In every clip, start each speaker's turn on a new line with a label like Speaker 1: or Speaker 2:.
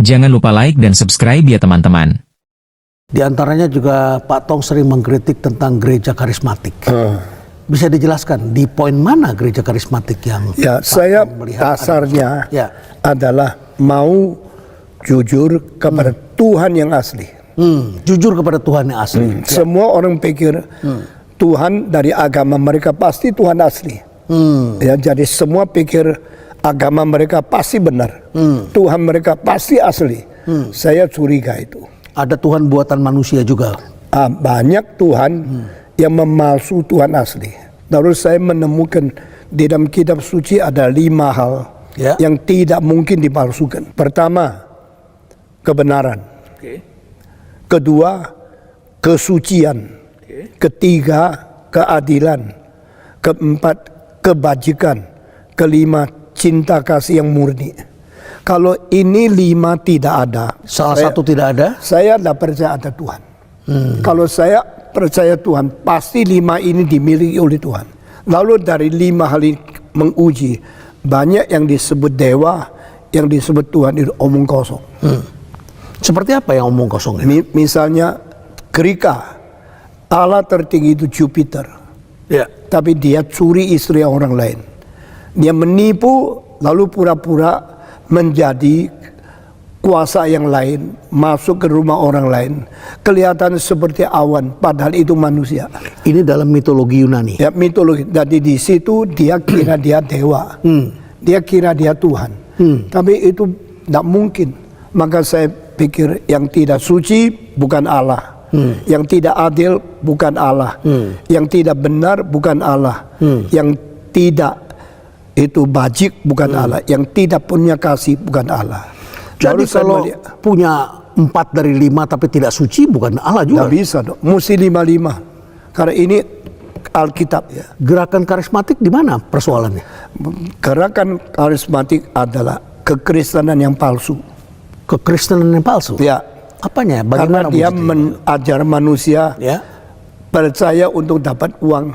Speaker 1: Jangan lupa like dan subscribe ya teman-teman.
Speaker 2: Di antaranya juga Pak Tong sering mengkritik tentang gereja karismatik. Bisa dijelaskan di poin mana gereja karismatik yang
Speaker 3: Ya, saya dasarnya adalah mau jujur kepada Tuhan yang asli.
Speaker 2: jujur kepada Tuhan yang asli.
Speaker 3: Semua orang pikir Tuhan dari agama mereka pasti Tuhan asli. Ya, jadi semua pikir agama mereka pasti benar. Tuhan mereka pasti asli. Saya curiga itu.
Speaker 2: Ada Tuhan buatan manusia juga.
Speaker 3: Banyak Tuhan yang memalsu Tuhan asli. Lalu saya menemukan di dalam kitab suci ada 5 hal yang tidak mungkin dipalsukan. Pertama, kebenaran. Kedua, kesucian. Ketiga, keadilan. Keempat, kebajikan. Kelima, cinta kasih yang murni. Kalau ini 5 tidak ada,
Speaker 2: Satu tidak ada.
Speaker 3: saya tidak percaya ada Tuhan. Kalau saya percaya Tuhan, pasti 5 ini dimiliki oleh Tuhan. Lalu dari 5 hal ini menguji, banyak yang disebut dewa, yang disebut Tuhan itu omong kosong.
Speaker 2: Seperti apa yang omong kosong ini?
Speaker 3: Misalnya Krika, Allah tertinggi itu Jupiter, tapi dia curi istri orang lain. Dia menipu lalu pura-pura menjadi kuasa yang lain, masuk ke rumah orang lain, kelihatan seperti awan, padahal itu manusia.
Speaker 2: Ini dalam mitologi Yunani.
Speaker 3: Ya, mitologi. Jadi di situ dia kira dia dewa, dia kira dia Tuhan, tapi itu tidak mungkin. Maka saya pikir yang tidak suci bukan Allah, yang tidak adil bukan Allah, yang tidak benar bukan Allah, yang tidak itu bajik bukan Allah, yang tidak punya kasih bukan Allah.
Speaker 2: Jadi kalau punya 4 dari 5 tapi tidak suci bukan Allah juga.
Speaker 3: Tidak bisa dong, mesti 5-5. Karena ini Alkitab ya.
Speaker 2: Gerakan karismatik di mana persoalannya?
Speaker 3: Gerakan karismatik adalah kekristenan yang palsu.
Speaker 2: Kekristenan yang palsu?
Speaker 3: Ya.
Speaker 2: Apanya?
Speaker 3: Karena
Speaker 2: Bagaimana
Speaker 3: dia mengajar manusia percaya untuk dapat uang,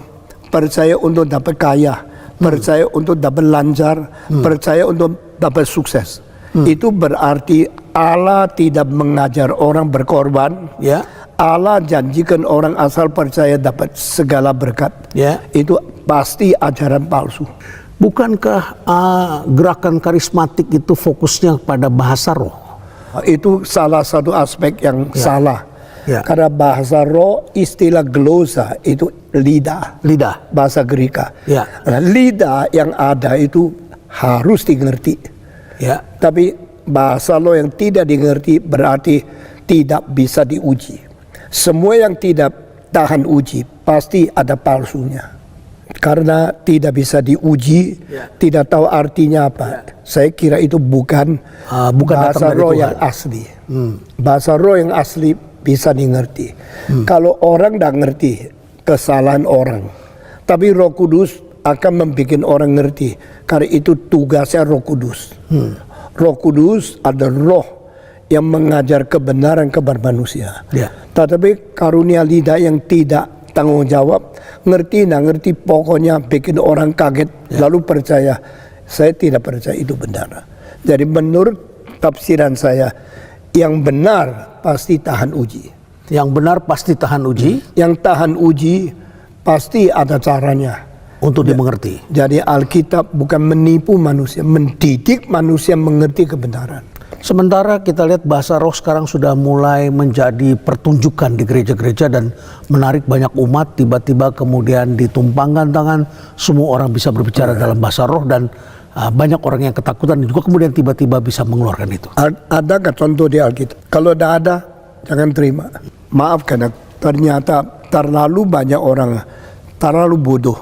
Speaker 3: percaya untuk dapat kaya, percaya untuk dapat lancar, percaya untuk dapat sukses. Itu berarti Allah tidak mengajar orang berkorban. Allah janjikan orang asal percaya dapat segala berkat. Itu pasti ajaran palsu.
Speaker 2: Bukankah gerakan karismatik itu fokusnya pada bahasa roh?
Speaker 3: Itu salah satu aspek yang salah. Karena bahasa roh, istilah glosa itu lidah. Bahasa Greka. Nah, lidah yang ada itu harus dimengerti. Tapi bahasa roh yang tidak dimengerti berarti tidak bisa diuji. Semua yang tidak tahan uji pasti ada palsunya. Karena tidak bisa diuji, tidak tahu artinya apa. Saya kira itu bukan bahasa roh yang asli. Bahasa roh yang asli bisa dimengerti. Kalau orang tidak ngerti kesalahan orang, tapi Roh Kudus akan membuat orang ngerti. Karena itu tugasnya Roh Kudus. Roh Kudus adalah roh yang mengajar kebenaran kepada manusia. Tetapi karunia lidah yang tidak tanggung jawab, ngerti pokoknya bikin orang kaget lalu percaya. Saya tidak percaya itu benar. Jadi menurut tafsiran saya, yang benar pasti tahan uji.
Speaker 2: Yang benar pasti tahan uji.
Speaker 3: Yang tahan uji pasti ada caranya
Speaker 2: untuk dimengerti.
Speaker 3: Jadi Alkitab bukan menipu manusia, mendidik manusia mengerti kebenaran.
Speaker 2: Sementara kita lihat bahasa roh sekarang sudah mulai menjadi pertunjukan di gereja-gereja dan menarik banyak umat, tiba-tiba kemudian ditumpangkan tangan, semua orang bisa berbicara dalam bahasa roh dan banyak orang yang ketakutan juga kemudian tiba-tiba bisa mengeluarkan itu.
Speaker 3: Adakah contoh di Alkitab? Kalau tidak ada, jangan terima. Maaf karena ternyata terlalu banyak orang terlalu bodoh,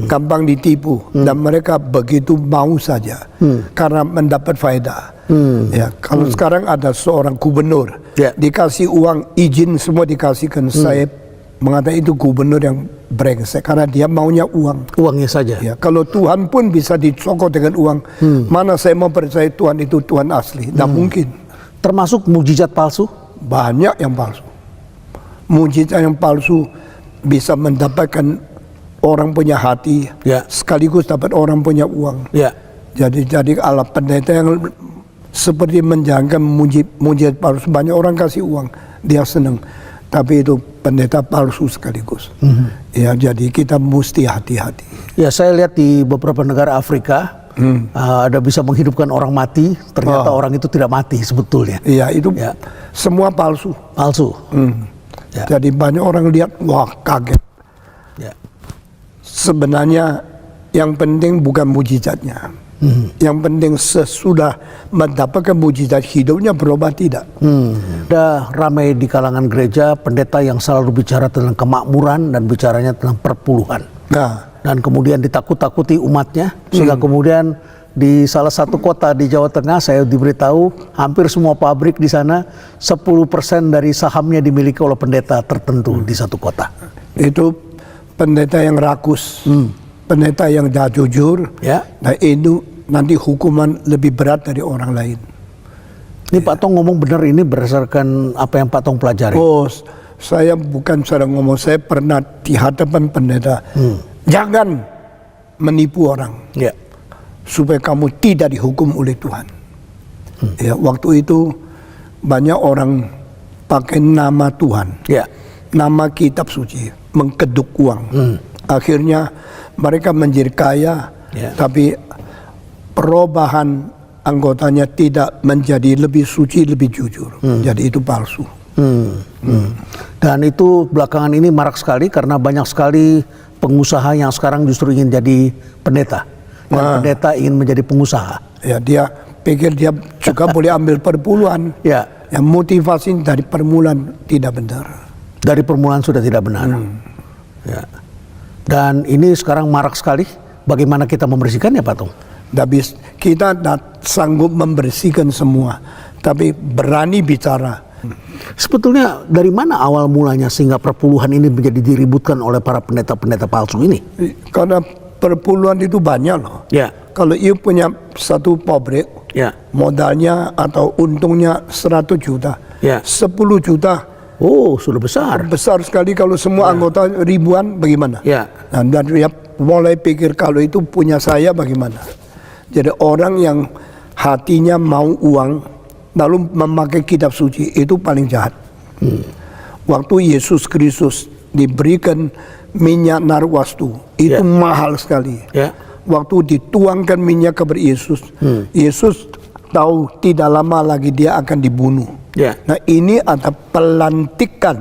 Speaker 3: gampang ditipu, dan mereka begitu mau saja karena mendapat faedah. Kalau sekarang ada seorang gubernur dikasih uang, izin semua dikasihkan, saya mengatakan itu gubernur yang brengsek karena dia maunya uangnya saja. Kalau Tuhan pun bisa dicokok dengan uang, mana saya mau percaya Tuhan itu Tuhan asli? Tidak mungkin.
Speaker 2: Termasuk mujizat palsu?
Speaker 3: Banyak yang palsu. Mujizat yang palsu bisa mendapatkan orang punya hati, sekaligus dapat orang punya uang. Jadi ala pendeta yang seperti menjalankan mujizat palsu. Banyak orang kasih uang, dia senang. Tapi itu pendeta palsu sekaligus. Ya, jadi kita mesti hati-hati.
Speaker 2: Ya, saya lihat di beberapa negara Afrika ada bisa menghidupkan orang mati, ternyata orang itu tidak mati sebetulnya.
Speaker 3: Iya, itu semua palsu.
Speaker 2: Palsu.
Speaker 3: Ya. Jadi banyak orang lihat, wah kaget.
Speaker 2: Ya.
Speaker 3: Sebenarnya yang penting bukan mujizatnya. Yang penting sesudah mendapatkan mujizat hidupnya berubah tidak.
Speaker 2: Ada ramai di kalangan gereja pendeta yang selalu bicara tentang kemakmuran dan bicaranya tentang perpuluhan.
Speaker 3: Nah,
Speaker 2: dan kemudian ditakut-takuti umatnya sehingga kemudian di salah satu kota di Jawa Tengah saya diberitahu hampir semua pabrik di sana 10% dari sahamnya dimiliki oleh pendeta tertentu di satu kota.
Speaker 3: Itu pendeta yang rakus, pendeta yang tidak jujur.
Speaker 2: Ya.
Speaker 3: Nah, itu nanti hukuman lebih berat dari orang lain.
Speaker 2: Ini Pak Tong ngomong benar ini berdasarkan apa yang Pak Tong pelajari?
Speaker 3: Oh, saya bukan sedang ngomong, saya pernah di hadapan pendeta. Jangan menipu orang, supaya kamu tidak dihukum oleh Tuhan. Ya, waktu itu banyak orang pakai nama Tuhan, nama kitab suci, mengkeduk uang. Akhirnya mereka menjadi kaya, tapi perubahan anggotanya tidak menjadi lebih suci, lebih jujur. Jadi itu palsu.
Speaker 2: Dan itu belakangan ini marak sekali karena banyak sekali pengusaha yang sekarang justru ingin jadi pendeta. Dan pendeta ingin menjadi pengusaha. Ya,
Speaker 3: dia pikir dia juga boleh ambil perpuluhan. Yang motivasi dari permulaan tidak benar.
Speaker 2: Dari permulaan sudah tidak benar. Ya. Dan ini sekarang marak sekali. Bagaimana kita membersihkannya, Pak Tong?
Speaker 3: Kita tidak sanggup membersihkan semua, tapi berani bicara.
Speaker 2: Sebetulnya dari mana awal mulanya sehingga perpuluhan ini menjadi diributkan oleh para pendeta-pendeta palsu ini?
Speaker 3: Karena perpuluhan itu banyak loh. Kalau you punya satu pabrik, modalnya atau untungnya 100 juta, 10 juta.
Speaker 2: Oh, sudah besar.
Speaker 3: Besar sekali kalau semua anggota ribuan, bagaimana? Nah, dan dia mulai pikir kalau itu punya saya bagaimana? Jadi orang yang hatinya mau uang lalu memakai kitab suci itu paling jahat. Waktu Yesus Kristus diberikan minyak narwastu itu mahal sekali. Waktu dituangkan minyak kepada Yesus, Yesus tahu tidak lama lagi dia akan dibunuh. Nah, ini ada pelantikan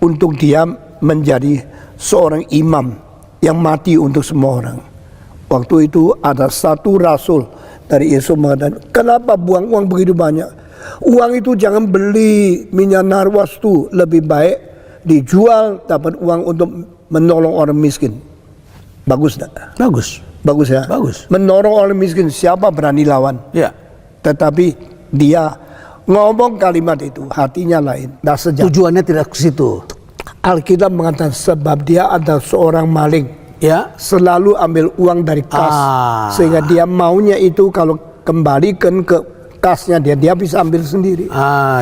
Speaker 3: untuk dia menjadi seorang imam yang mati untuk semua orang. Waktu itu ada satu rasul dari Yesus mengatakan, kenapa buang uang begitu banyak? Uang itu jangan beli minyak narwastu, lebih baik dijual dapat uang untuk menolong orang miskin. Bagus tak?
Speaker 2: Bagus.
Speaker 3: Bagus ya?
Speaker 2: Bagus.
Speaker 3: Menolong orang miskin, siapa berani lawan? Tetapi dia ngomong kalimat itu, hatinya lain.
Speaker 2: Tujuannya tidak ke situ.
Speaker 3: Alkitab mengatakan sebab dia ada seorang maling. Selalu ambil uang dari kas, sehingga dia maunya itu kalau kembalikan ke kasnya dia bisa ambil sendiri.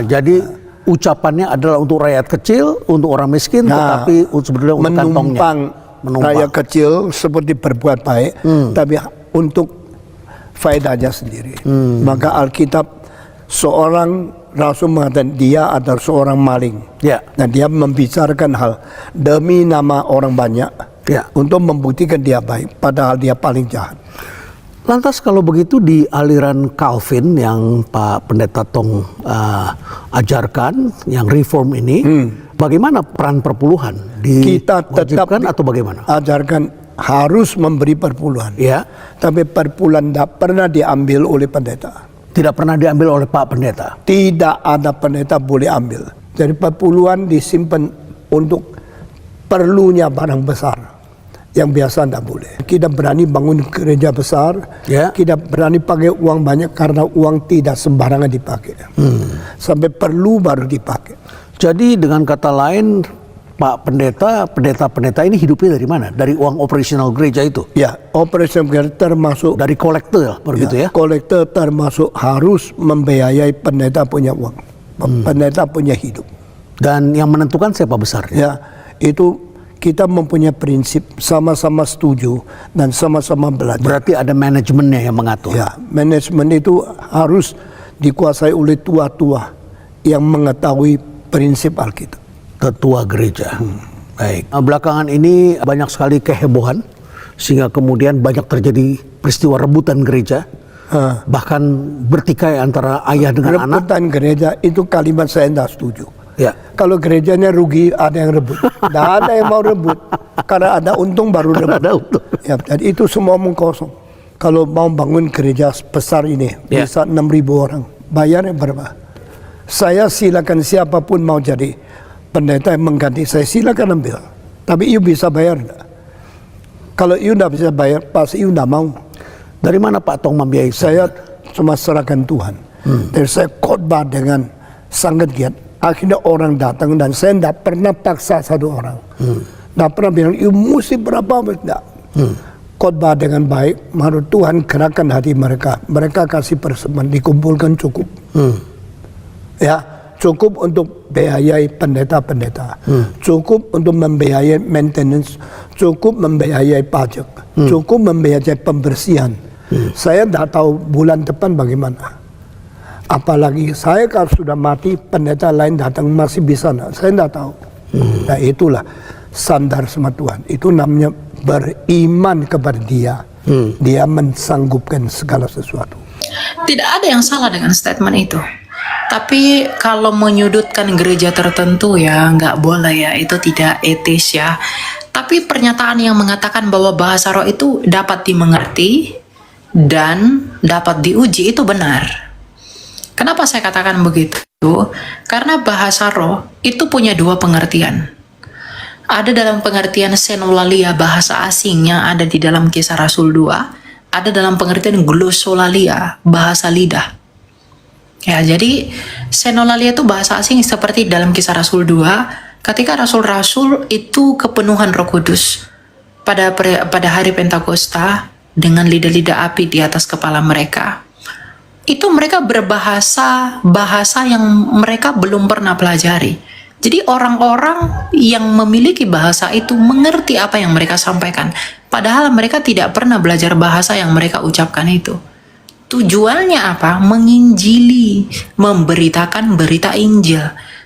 Speaker 2: Jadi ucapannya adalah untuk rakyat kecil, untuk orang miskin, tetapi sebetulnya untuk kantongnya.
Speaker 3: Menumpang rakyat kecil seperti berbuat baik, tapi untuk faedahnya sendiri. Maka Alkitab seorang rasul mengatakan dia adalah seorang maling. Dan dia membicarakan hal demi nama orang banyak. Untuk membuktikan dia baik, padahal dia paling jahat.
Speaker 2: Lantas kalau begitu di aliran Calvin yang Pak Pendeta Tong ajarkan, yang reform ini, bagaimana peran perpuluhan?
Speaker 3: Kita tetap
Speaker 2: atau bagaimana?
Speaker 3: Ajarkan harus memberi perpuluhan. Tapi perpuluhan tidak pernah diambil oleh pendeta.
Speaker 2: Tidak pernah diambil oleh Pak Pendeta?
Speaker 3: Tidak ada pendeta boleh ambil. Jadi perpuluhan disimpan untuk perlunya barang besar. Yang biasa tidak boleh. Kita berani bangun gereja besar, kita berani pakai uang banyak karena uang tidak sembarangan dipakai. Sampai perlu baru dipakai.
Speaker 2: Jadi dengan kata lain, Pak Pendeta, pendeta-pendeta ini hidupnya dari mana? Dari uang operasional gereja itu?
Speaker 3: Operasional gereja termasuk
Speaker 2: dari kolektor, begitu ya?
Speaker 3: Kolektor termasuk harus membiayai pendeta punya uang, pendeta punya hidup.
Speaker 2: Dan yang menentukan siapa besarnya?
Speaker 3: Itu kita mempunyai prinsip sama-sama setuju dan sama-sama belajar.
Speaker 2: Berarti ada manajemennya yang mengatur.
Speaker 3: Manajemen itu harus dikuasai oleh tua-tua yang mengetahui prinsip Alkitab.
Speaker 2: Tetua gereja. Baik. Belakangan ini banyak sekali kehebohan sehingga kemudian banyak terjadi peristiwa rebutan gereja. Bahkan bertikai antara ayah dengan anak.
Speaker 3: Rebutan gereja itu kalimat saya tidak setuju.
Speaker 2: Ya.
Speaker 3: Kalau gerejanya rugi, ada yang rebut. Tidak ada yang mau rebut. Karena ada untung baru rebut.
Speaker 2: Ada untung.
Speaker 3: Ya, jadi itu semua omong kosong. Kalau mau bangun gereja besar ini, bisa 6.000 orang. Bayarnya berapa? Saya silakan siapapun mau jadi pendeta yang mengganti saya, silakan ambil. Tapi you bisa bayar enggak? Kalau you tidak bisa bayar, pasti you tidak mau.
Speaker 2: Dari mana Pak Tong membiayai?
Speaker 3: Saya cuma serahkan Tuhan. Dan saya khotbah dengan sangat giat. Akhirnya orang datang dan saya tidak pernah paksa satu orang. Tidak pernah bilang, you mesti berapa? Tidak. Khotbah dengan baik, menurut Tuhan gerakan hati mereka. Mereka kasih persembahan, dikumpulkan cukup. Ya, cukup untuk biayai pendeta-pendeta, cukup untuk membiayai maintenance, cukup membiayai pajak, cukup membiayai pembersihan. Saya tidak tahu bulan depan bagaimana. Apalagi saya kalau sudah mati, pendeta lain datang masih bisa enggak? Saya tidak tahu. Nah itulah sandar sama Tuhan. Itu namanya beriman kepada Dia. Dia mensanggupkan segala sesuatu.
Speaker 4: Tidak ada yang salah dengan statement itu. Tapi kalau menyudutkan gereja tertentu ya nggak boleh ya, itu tidak etis ya. Tapi pernyataan yang mengatakan bahwa bahasa roh itu dapat dimengerti dan dapat diuji itu benar. Kenapa saya katakan begitu? Karena bahasa roh itu punya dua pengertian. Ada dalam pengertian senolalia, bahasa asing yang ada di dalam Kisah Rasul 2. Ada dalam pengertian glossolalia, bahasa lidah. Ya, jadi senolalia itu bahasa asing seperti dalam Kisah Rasul 2, ketika rasul-rasul itu kepenuhan Roh Kudus pada hari Pentakosta dengan lidah-lidah api di atas kepala mereka. Itu mereka berbahasa yang mereka belum pernah pelajari. Jadi orang-orang yang memiliki bahasa itu mengerti apa yang mereka sampaikan, padahal mereka tidak pernah belajar bahasa yang mereka ucapkan itu. Tujuannya apa? Menginjili, memberitakan berita Injil.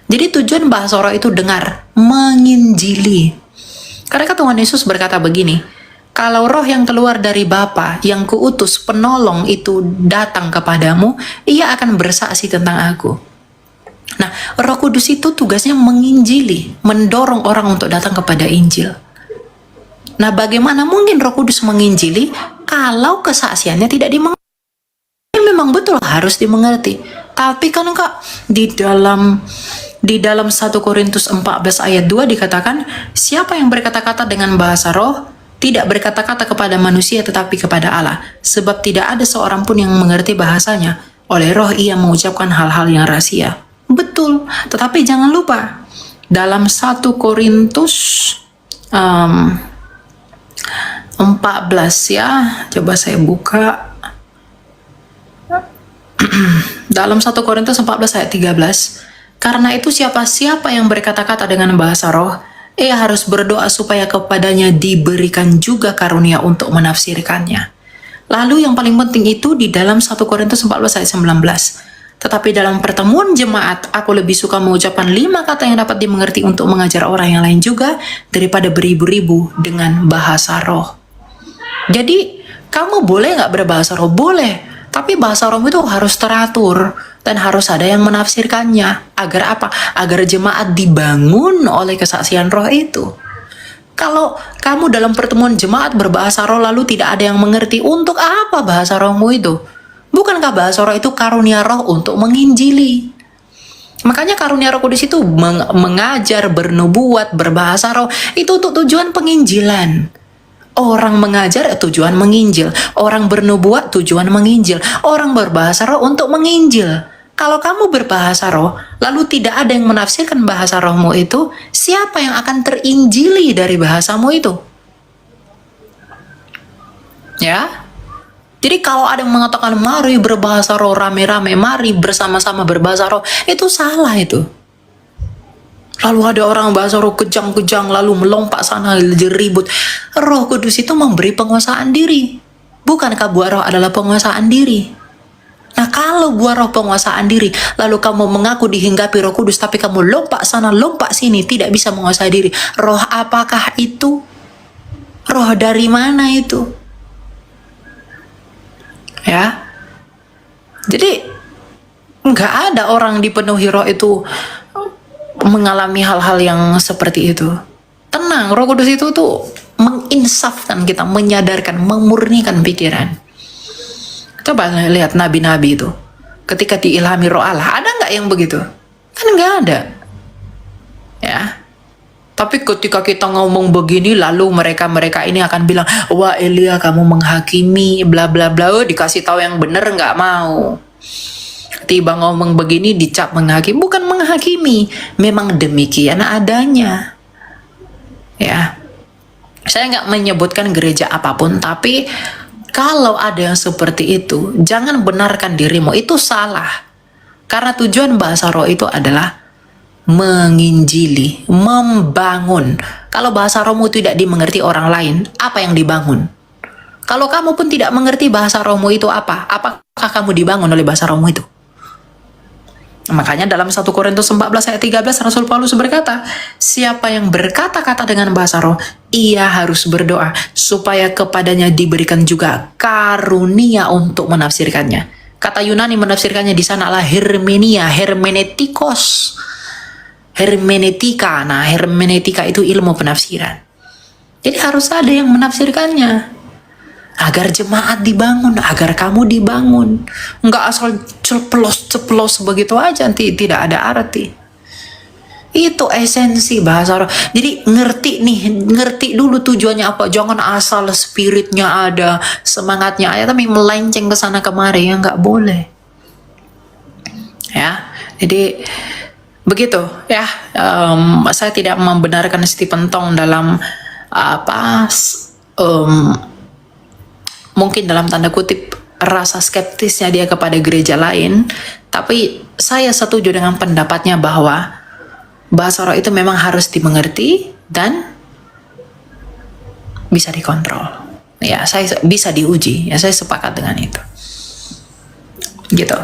Speaker 4: Jadi tujuan bahasa roh itu dengar, menginjili. Karena Tuhan Yesus berkata begini, kalau roh yang keluar dari Bapa yang kuutus penolong itu datang kepadamu, ia akan bersaksi tentang aku. Nah, Roh Kudus itu tugasnya menginjili, mendorong orang untuk datang kepada Injil. Nah, bagaimana mungkin Roh Kudus menginjili kalau kesaksiannya tidak dimengerti? Memang betul harus dimengerti. Tapi kan Kak, di dalam 1 Korintus 14 ayat 2 dikatakan, siapa yang berkata-kata dengan bahasa roh tidak berkata-kata kepada manusia tetapi kepada Allah, sebab tidak ada seorang pun yang mengerti bahasanya. Oleh roh ia mengucapkan hal-hal yang rahasia. Betul, tetapi jangan lupa dalam 1 Korintus 14 ya, coba saya buka. Dalam 1 Korintus 14 ayat 13, karena itu siapa-siapa yang berkata-kata dengan bahasa roh, ia harus berdoa supaya kepadanya diberikan juga karunia untuk menafsirkannya. Lalu yang paling penting itu di dalam 1 Korintus 14 ayat 19, tetapi dalam pertemuan jemaat, aku lebih suka mengucapkan 5 kata yang dapat dimengerti untuk mengajar orang yang lain juga, daripada beribu-ribu dengan bahasa roh. Jadi, kamu boleh nggak berbahasa roh? Boleh. Tapi bahasa roh itu harus teratur dan harus ada yang menafsirkannya. Agar apa? Agar jemaat dibangun oleh kesaksian roh itu. Kalau kamu dalam pertemuan jemaat berbahasa roh lalu tidak ada yang mengerti, untuk apa bahasa rohmu itu? Bukankah bahasa roh itu karunia roh untuk menginjili? Makanya karunia Roh Kudus itu mengajar, bernubuat, berbahasa roh itu untuk tujuan penginjilan. Orang mengajar tujuan menginjil, orang bernubuat tujuan menginjil, orang berbahasa roh untuk menginjil. Kalau kamu berbahasa roh, lalu tidak ada yang menafsirkan bahasa rohmu itu, siapa yang akan terinjili dari bahasamu itu? Ya? Jadi kalau ada yang mengatakan, mari berbahasa roh rame-rame, mari bersama-sama berbahasa roh, itu salah itu. Lalu ada orang bahasa roh kejang-kejang, lalu melompat sana, ribut. Roh Kudus itu memberi penguasaan diri. Bukankah buah roh adalah penguasaan diri? Nah, kalau gua roh penguasaan diri, lalu kamu mengaku dihinggapi Roh Kudus, tapi kamu lompat sana, lompat sini, tidak bisa menguasai diri. Roh apakah itu? Roh dari mana itu? Ya. Jadi, nggak ada orang dipenuhi roh itu mengalami hal-hal yang seperti itu. Tenang, Roh Kudus itu tuh menginsafkan kita, menyadarkan, memurnikan pikiran. Coba lihat nabi-nabi itu, ketika diilhami roh Allah, ada nggak yang begitu? Kan nggak ada, ya. Tapi ketika kita ngomong begini, lalu mereka ini akan bilang, wah Elia kamu menghakimi, bla bla bla. Oh, dikasih tahu yang bener nggak mau. Tiba ngomong begini dicap menghakimi, bukan menghakimi, memang demikian adanya, ya. Saya nggak menyebutkan gereja apapun, tapi kalau ada yang seperti itu, jangan benarkan dirimu, itu salah. Karena tujuan bahasa roh itu adalah menginjili, membangun. Kalau bahasa rohmu tidak dimengerti orang lain, apa yang dibangun? Kalau kamu pun tidak mengerti bahasa rohmu itu apa, apakah kamu dibangun oleh bahasa rohmu itu? Makanya dalam 1 Korintus 14 ayat 13 Rasul Paulus berkata, siapa yang berkata-kata dengan bahasa roh, ia harus berdoa supaya kepadanya diberikan juga karunia untuk menafsirkannya. Kata Yunani menafsirkannya di sana adalah hermenia, hermenetikos, hermenetika. Nah, hermenetika itu ilmu penafsiran. Jadi harus ada yang menafsirkannya. Agar jemaat dibangun, agar kamu dibangun. Enggak asal ceplos-ceplos begitu aja, tidak ada arti. Itu esensi bahasa roh. Jadi ngerti dulu tujuannya apa. Jangan asal spiritnya ada, semangatnya ada, tapi melenceng ke sana kemari, ya nggak boleh. Ya, jadi begitu ya. Saya tidak membenarkan Stephen Tong dalam mungkin dalam tanda kutip rasa skeptisnya dia kepada gereja lain, tapi saya setuju dengan pendapatnya bahwa bahasa roh itu memang harus dimengerti dan bisa dikontrol. Ya, saya bisa diuji. Ya, saya sepakat dengan itu. Gitu.